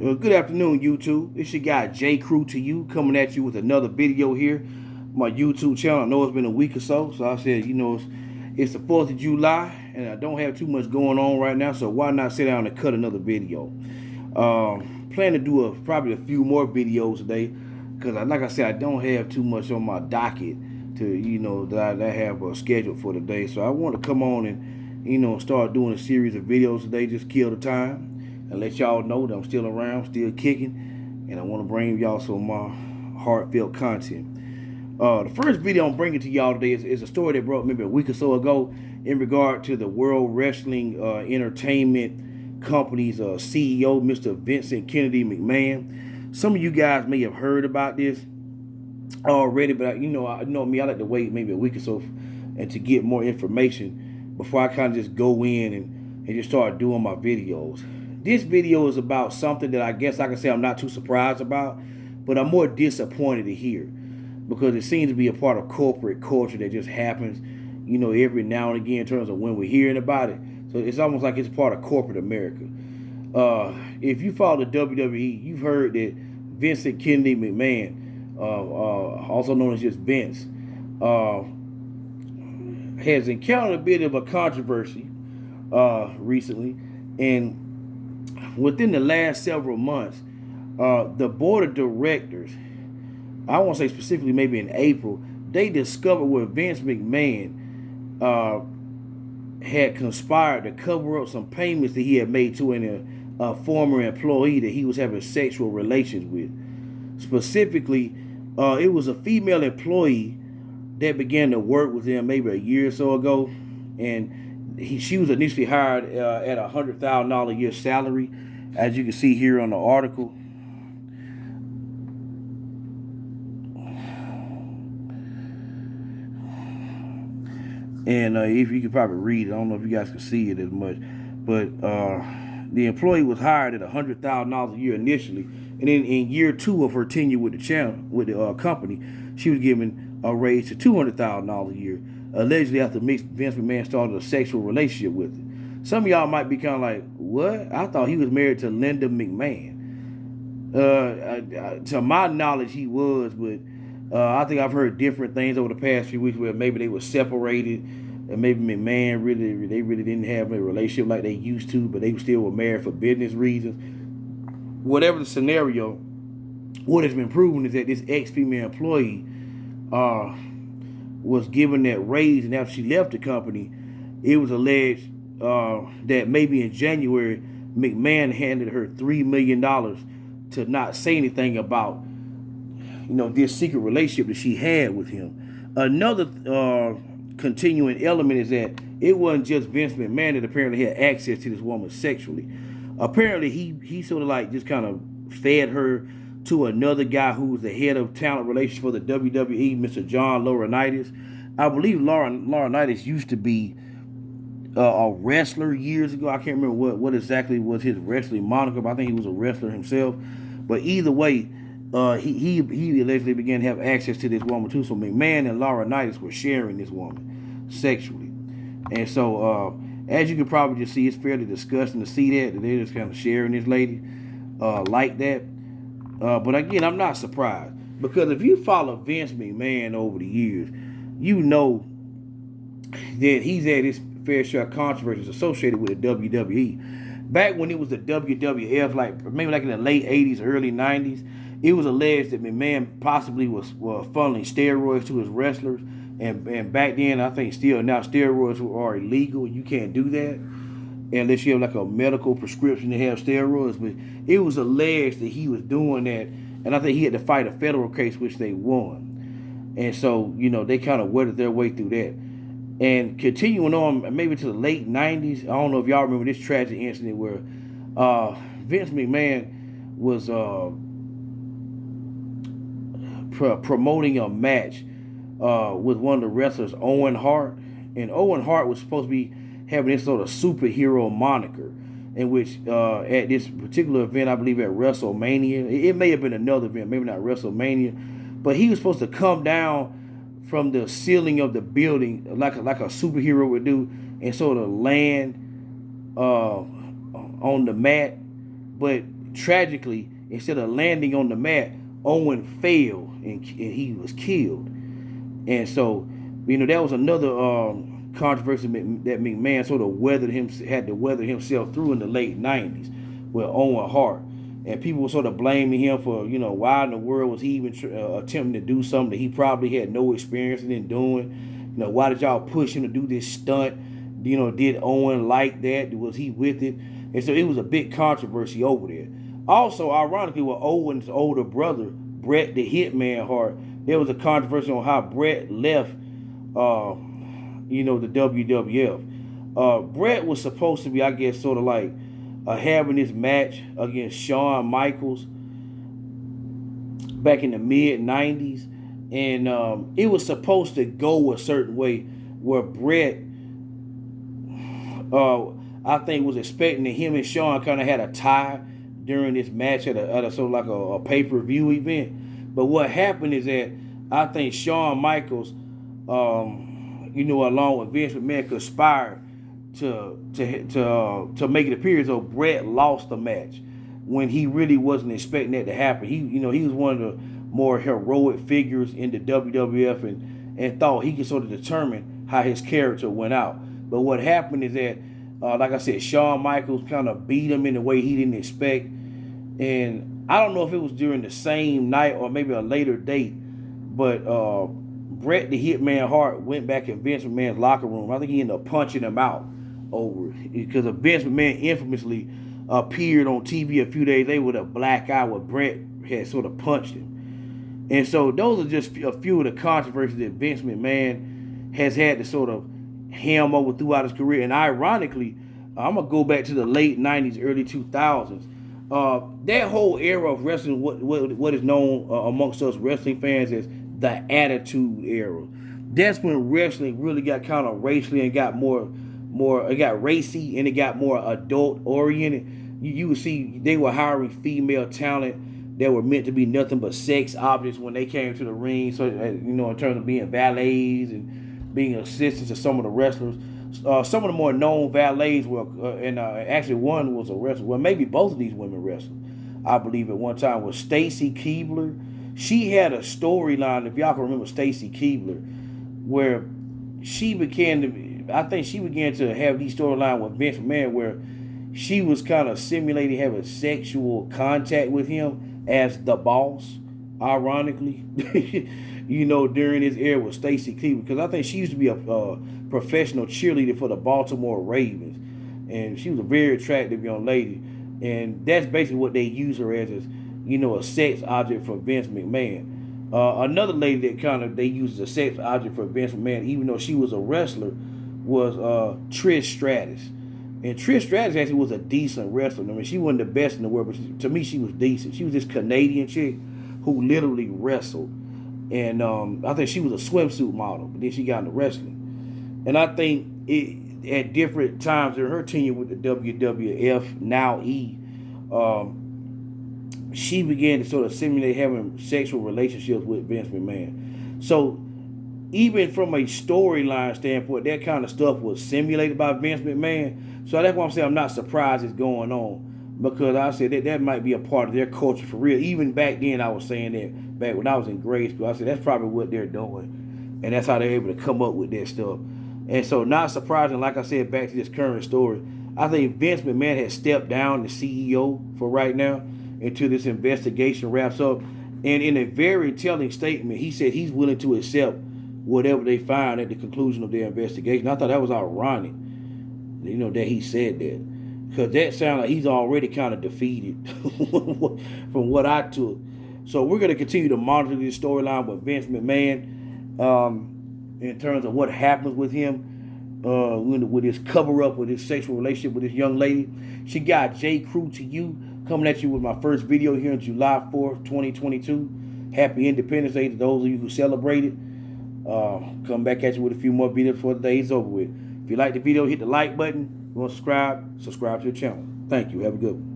Good afternoon, YouTube. It's your guy J Crew to you, coming at you with another video here. My YouTube channel. I know it's been a week or so, I said, it's the 4th of July, and I don't have too much going on right now, so why not sit down and cut another video? Plan to do probably a few more videos today, because like I said, I don't have too much on my docket to, that I have scheduled for today. So I want to come on and, start doing a series of videos today, just kill the time and let y'all know that I'm still around, still kicking, and I want to bring y'all some heartfelt content. The first video I'm bringing to y'all today is a story that broke maybe a week or so ago in regard to the World Wrestling Entertainment Company's CEO, Mr. Vincent Kennedy McMahon. Some of you guys may have heard about this already, but I know me, I like to wait maybe a week or so and to get more information before I kind of just go in and just start doing my videos. This video is about something that I guess I can say I'm not too surprised about, but I'm more disappointed to hear, because it seems to be a part of corporate culture that just happens, every now and again in terms of when we're hearing about it. So it's almost like it's part of corporate America. If you follow the WWE, you've heard that Vincent Kennedy McMahon, also known as just Vince, has encountered a bit of a controversy recently, and within the last several months, the board of directors, I won't say specifically maybe in April, they discovered where Vince McMahon had conspired to cover up some payments that he had made to a former employee that he was having sexual relations with. Specifically, it was a female employee that began to work with him maybe a year or so ago, and she was initially hired at a $100,000 a year salary, as you can see here on the article. And if you could probably read it, I don't know if you guys can see it as much, but the employee was hired at $100,000 a year initially, and then in year 2 of her tenure with the channel, with the company, she was given a raise to $200,000 a year, allegedly after Vince McMahon started a sexual relationship with her. Some of y'all might be kind of like, what? I thought he was married to Linda McMahon. To my knowledge, he was, but I think I've heard different things over the past few weeks where maybe they were separated, and maybe McMahon really didn't have a relationship like they used to, but they still were married for business reasons. Whatever the scenario, what has been proven is that this ex-female employee was given that raise, and after she left the company, it was alleged that maybe in January, McMahon handed her $3 million to not say anything about this secret relationship that she had with him. Another continuing element is that it wasn't just Vince McMahon that apparently had access to this woman sexually. Apparently, he sort of like just kind of fed her to another guy who was the head of talent relations for the WWE, Mr. John Laurinaitis. I believe Laurinaitis used to be a wrestler years ago. I can't remember what exactly was his wrestling moniker, but I think he was a wrestler himself. But either way, he allegedly began to have access to this woman too. So McMahon and Laurinaitis were sharing this woman sexually. And so, as you can probably just see, it's fairly disgusting to see that they're just kind of sharing this lady like that. But again, I'm not surprised, because if you follow Vince McMahon over the years, you know that he's had his fair share of controversies associated with the WWE. Back when it was the WWF, maybe in the late 80s, early 90s, it was alleged that McMahon possibly was funneling steroids to his wrestlers. And back then, I think still now, steroids are illegal. You can't do that unless you have like a medical prescription to have steroids. But it was alleged that he was doing that, and I think he had to fight a federal case, which they won. And so, they kind of weathered their way through that. And continuing on, maybe to the late 90s, I don't know if y'all remember this tragic incident where Vince McMahon was promoting a match with one of the wrestlers, Owen Hart. And Owen Hart was supposed to be having this sort of superhero moniker, in which at this particular event, I believe at WrestleMania, it may have been another event, maybe not WrestleMania, but he was supposed to come down from the ceiling of the building like a superhero would do and sort of land on the mat. But tragically, instead of landing on the mat, Owen fell and he was killed. And so, that was another controversy that McMahon sort of had to weather himself through in the late 90s with Owen Hart. And people were sort of blaming him for, why in the world was he even attempting to do something that he probably had no experience in doing? Why did y'all push him to do this stunt? Did Owen like that? Was he with it? And so it was a big controversy over there. Also, ironically, with Owen's older brother, Bret the Hitman Hart, there was a controversy on how Bret left, the WWF. Bret was supposed to be, I guess, sort of like having this match against Shawn Michaels back in the mid-90s. And it was supposed to go a certain way where Bret, I think, was expecting that him and Shawn kind of had a tie during this match at a sort of like a pay-per-view event. But what happened is that I think Shawn Michaels, along with Vince McMahon, conspired to make it appear as though Bret lost the match when he really wasn't expecting that to happen. He was one of the more heroic figures in the WWF and thought he could sort of determine how his character went out. But what happened is that, like I said, Shawn Michaels kind of beat him in a way he didn't expect. And I don't know if it was during the same night or maybe a later date, but Bret the Hitman Hart went back in Vince McMahon's locker room. I think he ended up punching him out over it because Vince McMahon infamously appeared on TV a few days later with a black eye where Bret had sort of punched him. And so those are just a few of the controversies that Vince McMahon has had to sort of ham over throughout his career. And ironically, I'm going to go back to the late 90s, early 2000s. That whole era of wrestling, what is known amongst us wrestling fans as the Attitude Era. That's when wrestling really got kind of racially and got more, it got racy and it got more adult oriented. You would see they were hiring female talent that were meant to be nothing but sex objects when they came to the ring. So, in terms of being valets and being assistants to some of the wrestlers. Some of the more known valets were, actually one was a wrestler. Well, maybe both of these women wrestled. I believe at one time was Stacy Keibler. She had a storyline, if y'all can remember Stacy Keibler, where she began to have these storylines with Vince McMahon where she was kind of simulating having sexual contact with him as the boss, ironically, during this era with Stacy Keibler, because I think she used to be a professional cheerleader for the Baltimore Ravens, and she was a very attractive young lady, and that's basically what they use her as a sex object for Vince McMahon. Another lady that they used as a sex object for Vince McMahon, even though she was a wrestler, was Trish Stratus. And Trish Stratus actually was a decent wrestler. I mean, she wasn't the best in the world, but to me, she was decent. She was this Canadian chick who literally wrestled. And I think she was a swimsuit model, but then she got into wrestling. And I think at different times during her tenure with the WWF, now E, she began to sort of simulate having sexual relationships with Vince McMahon. So even from a storyline standpoint, that kind of stuff was simulated by Vince McMahon. So that's why I'm saying I'm not surprised it's going on, because I said that might be a part of their culture for real. Even back then, I was saying that back when I was in grade school, I said that's probably what they're doing, and that's how they're able to come up with that stuff. And so, not surprising, like I said, back to this current story, I think Vince McMahon has stepped down the CEO for right now until this investigation wraps up. And in a very telling statement, he said he's willing to accept whatever they find at the conclusion of their investigation. I thought that was ironic, that he said that, because that sounds like he's already kind of defeated from what I took. So we're going to continue to monitor this storyline with Vince McMahon in terms of what happens with him with his cover-up, with his sexual relationship with this young lady. She got J. Crew to you, coming at you with my first video here on July 4th, 2022. Happy Independence Day to those of you who celebrated. Come back at you with a few more videos before the day is over with. If you like the video, hit the like button. If you want to subscribe to the channel. Thank you. Have a good one.